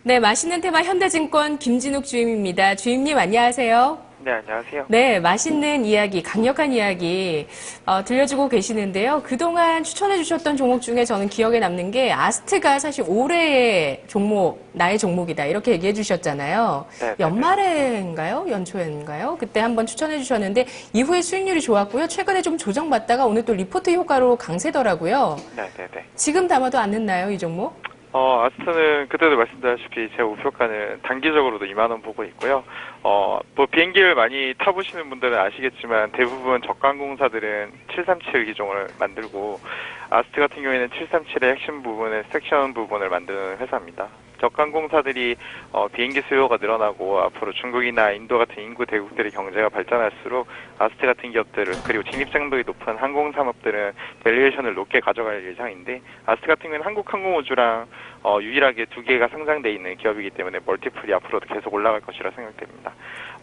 네, 맛있는 테마 현대증권 김진욱 주임입니다. 주임님 안녕하세요. 네, 안녕하세요. 네, 맛있는 이야기, 강력한 이야기 들려주고 계시는데요. 그동안 추천해 주셨던 종목 중에 저는 기억에 남는 게 아스트가 사실 올해의 종목, 나의 종목이다 이렇게 얘기해 주셨잖아요. 네, 연말에인가요? 연초인가요? 그때 한번 추천해 주셨는데 이후에 수익률이 좋았고요. 최근에 좀 조정받다가 오늘 또 리포트 효과로 강세더라고요. 네. 지금 담아도 안 늦나요, 이 종목? 아스트는 그때도 말씀드렸다시피 제 목표가는 단기적으로도 2만 원 보고 있고요. 비행기를 많이 타보시는 분들은 아시겠지만 대부분 저가항공사들은 737 기종을 만들고 아스트 같은 경우에는 737의 핵심 부분은 섹션 부분을 만드는 회사입니다. 저가항공사들이 비행기 수요가 늘어나고 앞으로 중국이나 인도 같은 인구 대국들의 경제가 발전할수록 아스트 같은 기업들을 그리고 진입장벽이 높은 항공산업들은 밸류에이션을 높게 가져갈 예정인데 아스트 같은 경우는 한국항공우주랑 유일하게 두 개가 상장돼 있는 기업이기 때문에 멀티플이 앞으로도 계속 올라갈 것이라 생각됩니다.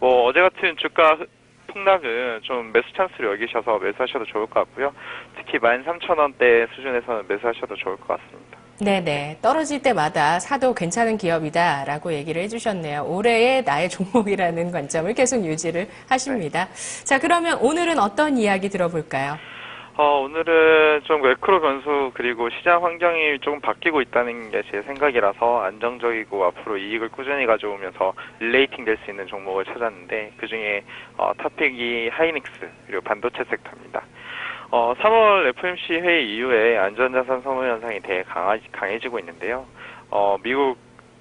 어제 같은 주가 폭락은 좀 매수 찬스로 여기셔서 매수하셔도 좋을 것 같고요. 특히 13,000원대 수준에서는 매수하셔도 좋을 것 같습니다. 네네. 떨어질 때마다 사도 괜찮은 기업이다라고 얘기를 해주셨네요. 올해의 나의 종목이라는 관점을 계속 유지를 하십니다. 자, 그러면 오늘은 어떤 이야기 들어볼까요? 오늘은 좀 매크로 변수 그리고 시장 환경이 조금 바뀌고 있다는 게 제 생각이라서 안정적이고 앞으로 이익을 꾸준히 가져오면서 릴레이팅 될 수 있는 종목을 찾았는데 그중에 탑픽이 하이닉스 그리고 반도체 섹터입니다. 3월 FOMC 회의 이후에 안전자산 선호 현상이 되게 강해지고 있는데요. 미국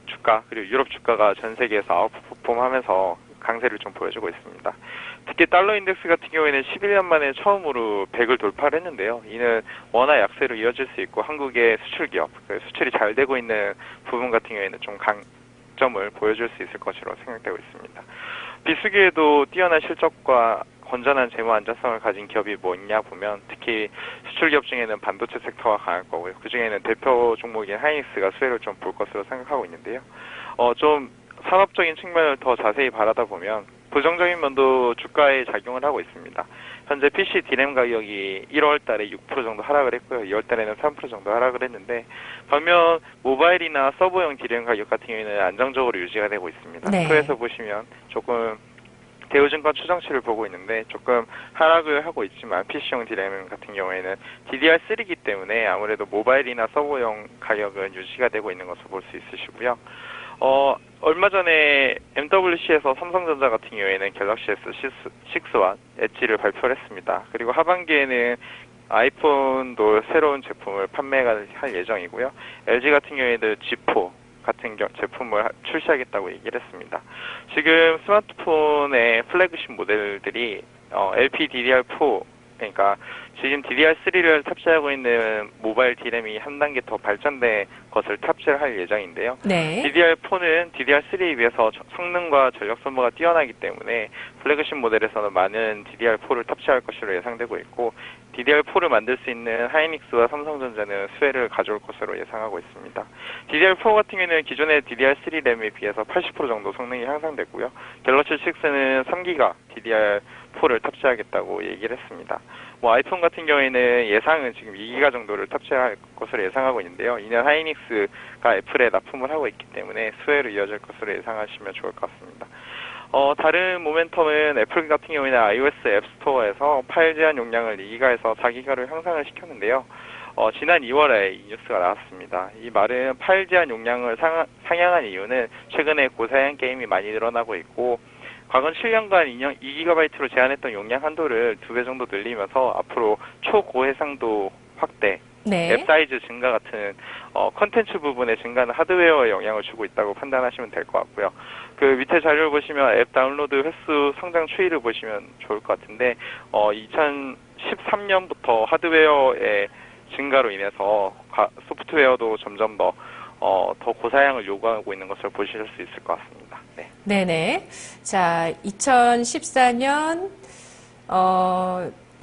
주가 그리고 유럽 주가가 전 세계에서 아웃퍼폼하면서 강세를 좀 보여주고 있습니다. 특히 달러 인덱스 같은 경우에는 11년 만에 처음으로 100을 돌파를 했는데요. 이는 워낙 약세로 이어질 수 있고 한국의 수출 기업, 수출이 잘 되고 있는 부분 같은 경우에는 좀 강점을 보여줄 수 있을 것으로 생각되고 있습니다. 비수기에도 뛰어난 실적과 건전한 재무 안전성을 가진 기업이 뭐 있냐 보면 특히 수출 기업 중에는 반도체 섹터가 강할 거고요. 그 중에는 대표 종목인 하이닉스가 수혜를 좀 볼 것으로 생각하고 있는데요. 좀 산업적인 측면을 더 자세히 바라다 보면 부정적인 면도 주가에 작용을 하고 있습니다. 현재 PC 디램 가격이 1월 달에 6% 정도 하락을 했고요. 2월 달에는 3% 정도 하락을 했는데 반면 모바일이나 서버용 디램 가격 같은 경우에는 안정적으로 유지가 되고 있습니다. 네. 그래서 보시면 조금 대우증권 추정치를 보고 있는데 조금 하락을 하고 있지만 PC용 디램 같은 경우에는 DDR3이기 때문에 아무래도 모바일이나 서버용 가격은 유지가 되고 있는 것을 볼 수 있으시고요. 얼마 전에 MWC에서 삼성전자 같은 경우에는 갤럭시 S6와 엣지를 발표를 했습니다. 그리고 하반기에는 아이폰도 새로운 제품을 판매할 예정이고요. LG 같은 경우에는 G4 같은 제품을 출시하겠다고 얘기를 했습니다. 지금 스마트폰의 플래그십 모델들이 LPDDR4 그러니까 지금 DDR3를 탑재하고 있는 모바일 디램이 한 단계 더 발전된 것을 탑재를 할 예정인데요. 네. DDR4는 DDR3에 비해서 성능과 전력 소모가 뛰어나기 때문에 플래그십 모델에서는 많은 DDR4를 탑재할 것으로 예상되고 있고 DDR4를 만들 수 있는 하이닉스와 삼성전자는 수혜를 가져올 것으로 예상하고 있습니다. DDR4 같은 경우에는 기존의 DDR3 램에 비해서 80% 정도 성능이 향상됐고요. 갤럭시 6는 3기가 DDR4를 탑재하겠다고 얘기를 했습니다. 아이폰 같은 경우에는 예상은 지금 2기가 정도를 탑재할 것으로 예상하고 있는데요. 이는 하이닉스가 애플에 납품을 하고 있기 때문에 수혜로 이어질 것으로 예상하시면 좋을 것 같습니다. 다른 모멘텀은 애플 같은 경우에는 iOS 앱스토어에서 파일 제한 용량을 2기가에서 4기가로 향상을 시켰는데요. 지난 2월에 이 뉴스가 나왔습니다. 이 말은 파일 제한 용량을 상향한 이유는 최근에 고사양 게임이 많이 늘어나고 있고 과거 7년간 2GB로 제한했던 용량 한도를 2배 정도 늘리면서 앞으로 초고해상도 확대, 네. 앱 사이즈 증가 같은 컨텐츠 부분의 증가는 하드웨어에 영향을 주고 있다고 판단하시면 될 것 같고요. 그 밑에 자료를 보시면 앱 다운로드 횟수 성장 추이를 보시면 좋을 것 같은데 2013년부터 하드웨어의 증가로 인해서 소프트웨어도 점점 더 고사양을 요구하고 있는 것을 보실 수 있을 것 같습니다. 네. 네네. 자, 2014년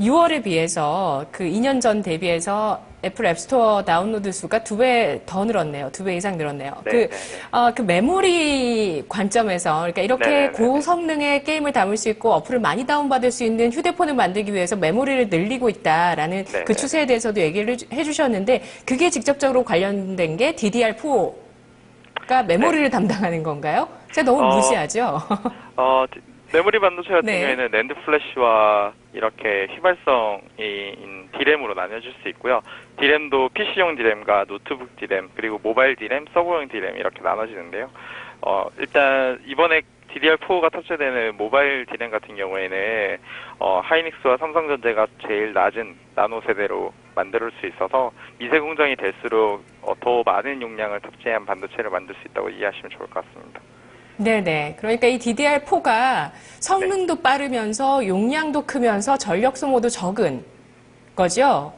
6월에 비해서 그 2년 전 대비해서 애플 앱스토어 다운로드 수가 2배 더 늘었네요. 2배 이상 늘었네요. 네, 그 메모리 관점에서, 그러니까 이렇게 고성능의 게임을 담을 수 있고 어플을 많이 다운받을 수 있는 휴대폰을 만들기 위해서 메모리를 늘리고 있다라는 그 추세에 대해서도 얘기를 해주셨는데 그게 직접적으로 관련된 게 DDR4 반도체가 메모리를 담당하는 건가요? 제가 너무 무시하죠? 메모리 반도체 같은 네. 경우에는 낸드 플래시와 이렇게 휘발성인 D램으로 나뉘어질 수 있고요. D램도 PC용 D램과 노트북 D램, 그리고 모바일 D램, 서버용 D램 이렇게 나눠지는데요. 일단 이번에 DDR4가 탑재되는 모바일 D램 같은 경우에는 하이닉스와 삼성전자가 제일 낮은 나노 세대로 만들 수 있어서 미세 공정이 될수록 더 많은 용량을 탑재한 반도체를 만들 수 있다고 이해하시면 좋을 것 같습니다. 네네. 그러니까 이 DDR4가 성능도 빠르면서 용량도 크면서 전력 소모도 적은 거죠?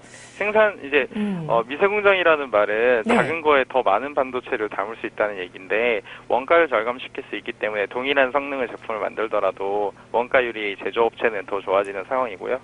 미세 공정이라는 말은 네. 작은 거에 더 많은 반도체를 담을 수 있다는 얘기인데, 원가를 절감시킬 수 있기 때문에 동일한 성능의 제품을 만들더라도 원가율이 제조업체는 더 좋아지는 상황이고요.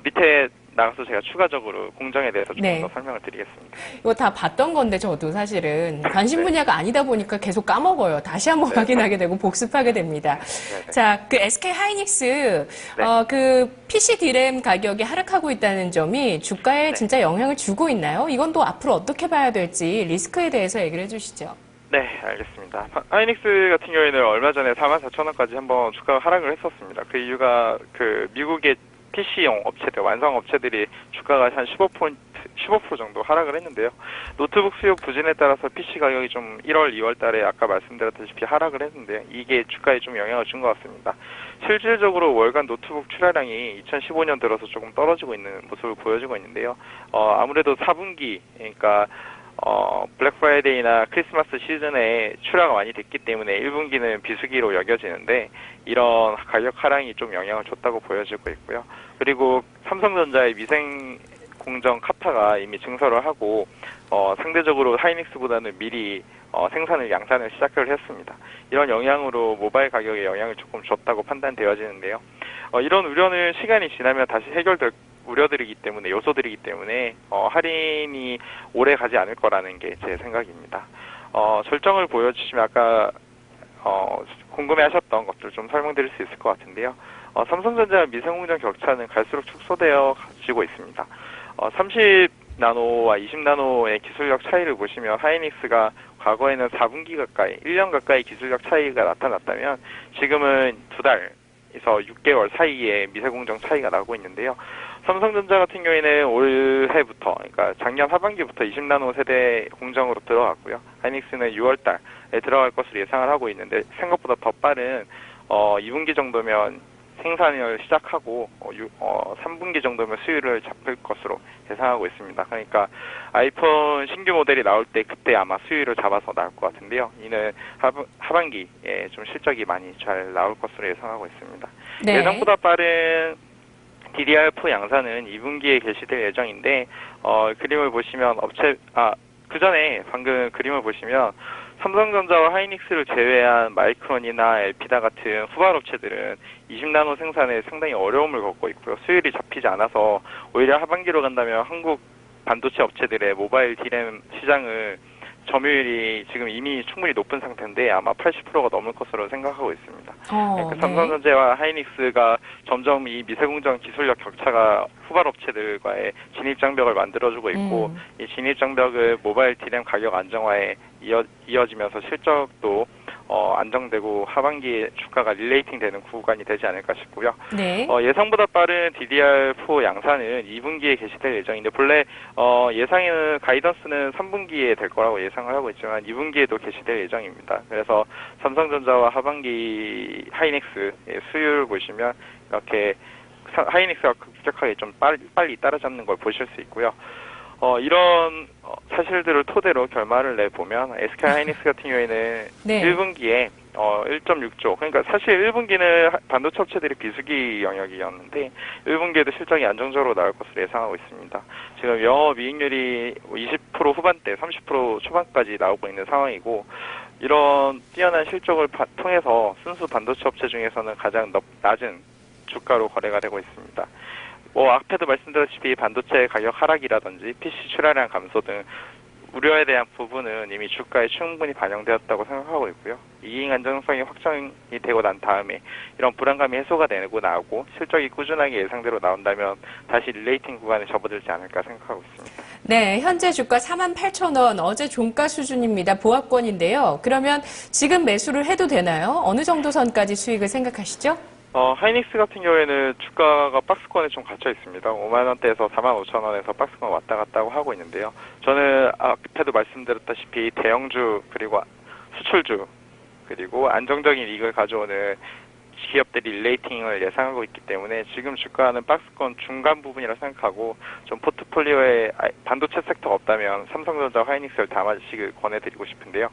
밑에 나가서 제가 추가적으로 공정에 대해서 조금 네. 더 설명을 드리겠습니다. 이거 다 봤던 건데 저도 사실은 관심 분야가 아니다 보니까 계속 까먹어요. 다시 한번 확인하게 되고 복습하게 됩니다. 네네. 자, 그 SK 하이닉스 네. 그 PC D램 가격이 하락하고 있다는 점이 주가에 진짜 영향을 주고 있나요? 이건 또 앞으로 어떻게 봐야 될지 리스크에 대해서 얘기를 해주시죠. 네, 알겠습니다. 하이닉스 같은 경우에는 얼마 전에 44,000원까지 한번 주가가 하락을 했었습니다. 그 이유가 그 미국의 PC용 업체들, 완성 업체들이 주가가 한 15% 정도 하락을 했는데요. 노트북 수요 부진에 따라서 PC 가격이 좀 1월, 2월 달에 아까 말씀드렸다시피 하락을 했는데, 이게 주가에 좀 영향을 준 것 같습니다. 실질적으로 월간 노트북 출하량이 2015년 들어서 조금 떨어지고 있는 모습을 보여주고 있는데요. 아무래도 4분기, 그러니까 블랙 프라이데이나 크리스마스 시즌에 출하가 많이 됐기 때문에 1분기는 비수기로 여겨지는데, 이런 가격 하락이 좀 영향을 줬다고 보여지고 있고요. 그리고 삼성전자의 미생 공정 카타가 이미 증설을 하고 상대적으로 하이닉스보다는 미리 생산을 양산을 시작을 했습니다. 이런 영향으로 모바일 가격에 영향을 조금 줬다고 판단되어지는데요. 이런 우려는 시간이 지나면 다시 해결될 요소들이기 때문에 할인이 오래 가지 않을 거라는 게 제 생각입니다. 절정을 보여주시면 아까 궁금해하셨던 것들 좀 설명드릴 수 있을 것 같은데요. 삼성전자 미세공정 격차는 갈수록 축소되어 가지고 있습니다. 30나노와 20나노의 기술력 차이를 보시면 하이닉스가 과거에는 4분기 가까이, 1년 가까이 기술력 차이가 나타났다면 지금은 2달에서 6개월 사이에 미세공정 차이가 나고 있는데요. 삼성전자 같은 경우에는 올해부터, 그러니까 작년 하반기부터 20나노 세대 공정으로 들어갔고요. 하이닉스는 6월달에 들어갈 것으로 예상을 하고 있는데, 생각보다 더 빠른 2분기 정도면 생산을 시작하고 3분기 정도면 수율을 잡을 것으로 예상하고 있습니다. 그러니까 아이폰 신규 모델이 나올 때 그때 아마 수율을 잡아서 나올 것 같은데요. 이는 하반기에 좀 실적이 많이 잘 나올 것으로 예상하고 있습니다. 네. 예상보다 빠른 DDR4 양산은 2분기에 개시될 예정인데, 그림을 보시면 그 전에 방금 그림을 보시면 삼성전자와 하이닉스를 제외한 마이크론이나 엘피다 같은 후발 업체들은 20나노 생산에 상당히 어려움을 겪고 있고요. 수율이 잡히지 않아서 오히려 하반기로 간다면 한국 반도체 업체들의 모바일 D램 시장을 점유율이 지금 이미 충분히 높은 상태인데 아마 80%가 넘을 것으로 생각하고 있습니다. 네. 삼성전자와 하이닉스가 점점 이 미세공정 기술력 격차가 후발 업체들과의 진입장벽을 만들어주고 있고, 이 진입장벽을 모바일 D램 가격 안정화에 이어지면서 실적도 안정되고 하반기에 주가가 릴레이팅 되는 구간이 되지 않을까 싶고요. 네. 예상보다 빠른 DDR4 양산은 2분기에 개시될 예정인데, 본래 예상에는 가이던스는 3분기에 될 거라고 예상을 하고 있지만 2분기에도 개시될 예정입니다. 그래서 삼성전자와 하반기 하이닉스의 수율을 보시면 이렇게 하이닉스가 급격하게 좀 빨리 따라잡는 걸 보실 수 있고요. 이런 사실들을 토대로 결말을 내보면 SK 하이닉스 같은 경우에는 네. 1분기에 1.6조, 그러니까 사실 1분기는 반도체 업체들이 비수기 영역이었는데 1분기에도 실적이 안정적으로 나올 것으로 예상하고 있습니다. 지금 영업이익률이 20% 후반대, 30% 초반까지 나오고 있는 상황이고, 이런 뛰어난 실적을 통해서 순수 반도체 업체 중에서는 가장 낮은 주가로 거래가 되고 있습니다. 앞에도 말씀드렸다시피 반도체 가격 하락이라든지 PC 출하량 감소 등 우려에 대한 부분은 이미 주가에 충분히 반영되었다고 생각하고 있고요. 이익 안정성이 확정이 되고 난 다음에 이런 불안감이 해소가 되고 나오고 실적이 꾸준하게 예상대로 나온다면 다시 릴레이팅 구간에 접어들지 않을까 생각하고 있습니다. 네, 현재 주가 48,000원, 어제 종가 수준입니다. 보합권인데요. 그러면 지금 매수를 해도 되나요? 어느 정도 선까지 수익을 생각하시죠? 하이닉스 같은 경우에는 주가가 박스권에 좀 갇혀 있습니다. 5만 원대에서 4만 5천 원에서 박스권 왔다 갔다 하고 있는데요. 저는 앞에도 말씀드렸다시피 대형주 그리고 수출주 그리고 안정적인 이익을 가져오는 기업들이 릴레이팅을 예상하고 있기 때문에 지금 주가는 박스권 중간 부분이라 생각하고 좀 포트폴리오에 반도체 섹터가 없다면 삼성전자, 하이닉스를 담아주시길 권해드리고 싶은데요.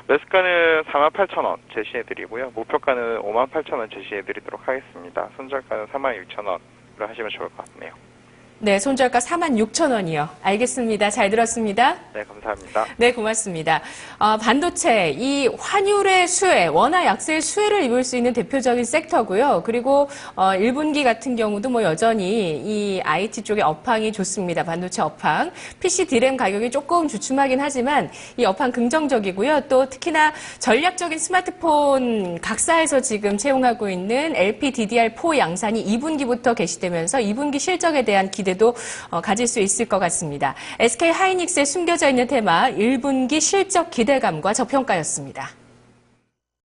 매수가는 48,000원 제시해드리고요. 목표가는 58,000원 제시해드리도록 하겠습니다. 손절가는 46,000원으로 하시면 좋을 것 같네요. 네, 손절가 46,000원이요. 알겠습니다. 잘 들었습니다. 네, 감사합니다. 네, 고맙습니다. 반도체, 이 환율의 수혜, 원화 약세의 수혜를 입을 수 있는 대표적인 섹터고요. 그리고 1분기 같은 경우도 뭐 여전히 이 IT 쪽의 업황이 좋습니다. 반도체 업황. PC DRAM 가격이 조금 주춤하긴 하지만 이 업황 긍정적이고요. 또 특히나 전략적인 스마트폰 각사에서 지금 채용하고 있는 LPDDR4 양산이 2분기부터 개시되면서 2분기 실적에 대한 기대도 가질 수 있을 것 같습니다. SK 하이닉스에 숨겨져 있는 테마 1분기 실적 기대감과 저평가였습니다.